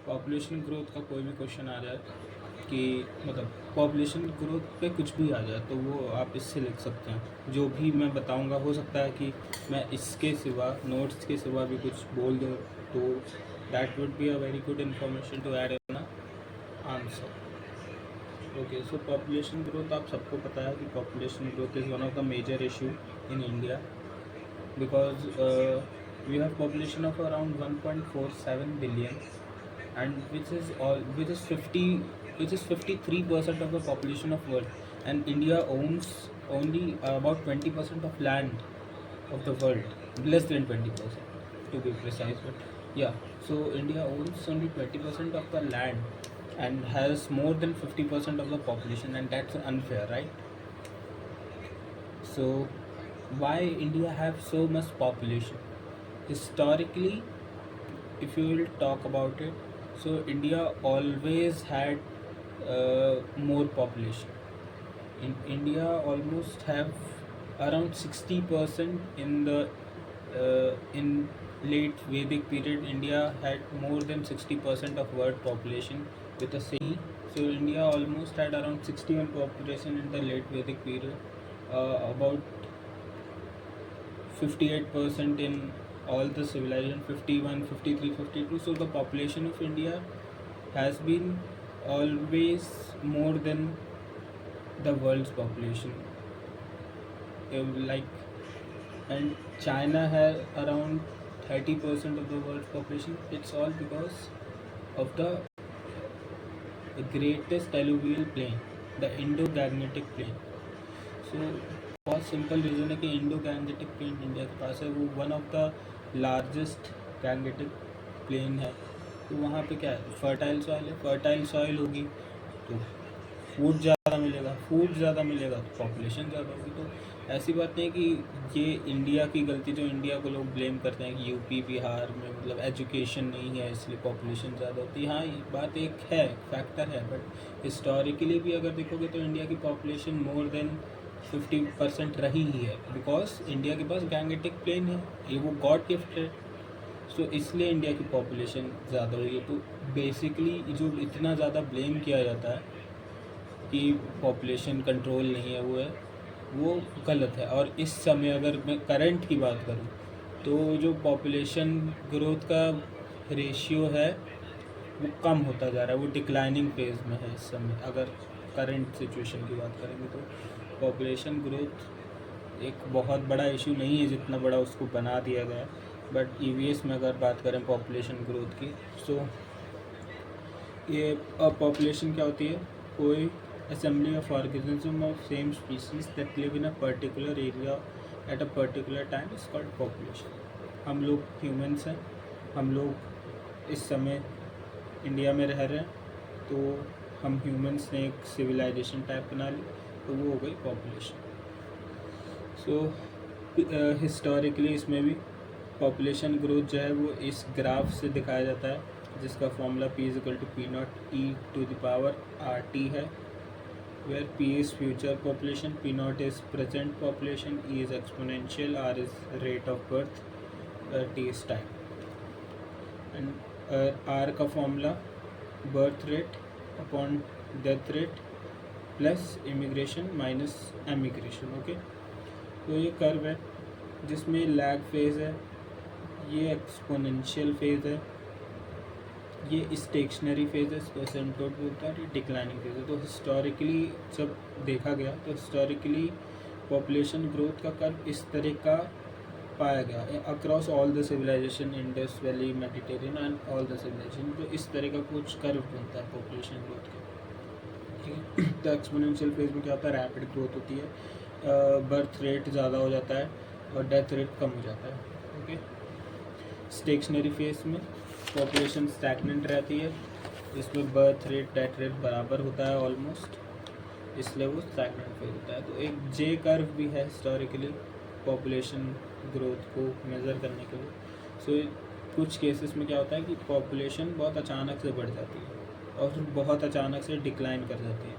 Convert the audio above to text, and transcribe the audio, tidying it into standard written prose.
Population growth का कोई भी क्वेश्चन आ जाए कि मतलब पॉपुलेशन ग्रोथ पे कुछ भी आ जाए तो वो आप इससे लिख सकते हैं। जो भी मैं बताऊंगा हो सकता है कि मैं इसके सिवा नोट्स के सिवा भी कुछ बोल दूँ, तो that would be a very good information to add in answer. Okay, so population growth आप सबको पता है कि population growth is one of the major issue in India because we have population of around 1.47 billion, and which is 53% of the population of world, and India owns only about 20% of land of the world, less than 20% to be precise, but yeah, so India owns only 20% of the land and has more than 50% of the population, and that's unfair, right? So why India have so much population? Historically, if you will talk about it, so India always had more population. In India, almost have around 60% in the in late Vedic period. India had more than 60% of world population with a city. So India almost had around 61 population in the late Vedic period. About 58% in all the civilization, 51, 53, 52. So the population of India has been always more than the world's population. Like, and China has around 30% of the world's population. It's all because of the greatest alluvial plain, the Indo-Gangetic plain. So बहुत simple reason है कि Indo Gangetic plane India के पास है, वो one of the largest gangetic plain है। तो वहाँ पे क्या है, फर्टाइल सॉइल है, फर्टाइल सॉइल होगी तो फूड ज़्यादा मिलेगा तो पॉपुलेशन ज़्यादा होगी। तो ऐसी बात नहीं कि ये इंडिया की गलती, जो इंडिया को लोग ब्लेम करते हैं कि यूपी बिहार में मतलब एजुकेशन नहीं है इसलिए पॉपुलेशन ज़्यादा होती है। हाँ, ये बात एक है, फैक्टर है, बट हिस्टोरिकली भी अगर देखोगे तो इंडिया की पॉपुलेशन मोर देन 50% रही ही है, बिकॉज इंडिया के पास गैंगेटिक प्लेन है, ये वो गॉड गिफ्ट है। सो इसलिए इंडिया की पॉपुलेशन ज़्यादा हुई है। तो बेसिकली जो इतना ज़्यादा ब्लेम किया जाता है कि पॉपुलेशन कंट्रोल नहीं है, वो गलत है। और इस समय अगर मैं करंट की बात करूँ तो जो पॉपुलेशन ग्रोथ का रेशियो है वो कम होता जा रहा है, वो डिक्लाइनिंग फेज में है इस समय। अगर करंट सिचुएशन की बात करेंगे तो पॉपुलेशन ग्रोथ एक बहुत बड़ा इशू नहीं है जितना बड़ा उसको बना दिया गया है। बट ईवीएस में अगर बात करें पॉपुलेशन ग्रोथ की, सो ये पॉपुलेशन क्या होती है, कोई assembly of organism of same species that live in a particular area at a particular time is called population. हम लोग ह्यूमंस हैं, हम लोग इस समय इंडिया में रह रहे हैं, तो हम ह्यूमंस ने एक सिविलाइजेशन टाइप बना ली, तो वो हो गई पॉपुलेशन। सो हिस्टोरिकली इसमें भी पॉपुलेशन ग्रोथ जो है वो इस ग्राफ से दिखाया जाता है, जिसका फॉर्मूला P = P0 RT है, where P is future population, P0 is present population, E is exponential, R is rate of birth, T is time। And R का formula birth rate upon death rate plus immigration minus emigration. Okay, तो ये curve है जिसमें lag phase है, ये exponential phase है, ये stationery phase है, इसको एसिम्पटोट बोलता है, ये डिक्लाइनिंग फेज़ है। तो हिस्टोरिकली जब देखा गया तो हिस्टोरिकली पॉपुलेशन ग्रोथ का कर्व इस तरह का पाया गया across all the civilisation, Indus valley, Mediterranean and all the civilisation. तो इस तरह का कुछ कर्व बनता है पॉपुलेशन ग्रोथ का, ठीक है। तो एक्सपोनेंशियल फेज़ में क्या होता है, रैपिड ग्रोथ होती है, बर्थ रेट ज़्यादा हो जाता है और डेथ रेट कम हो जाता है। ओके, स्टेशनरी फेज़ में पॉपुलेशन स्टैगनेंट रहती है, इसमें बर्थ रेट डेथ रेट बराबर होता है ऑलमोस्ट, इसलिए वो स्टैगनेंट फेज होता है। तो एक जे कर्व भी है हिस्टोरिकली पॉपुलेशन ग्रोथ को मेज़र करने के लिए। सो कुछ केसेस में क्या होता है कि पॉपुलेशन बहुत अचानक से बढ़ जाती है और फिर बहुत अचानक से डिक्लाइन कर जाती है।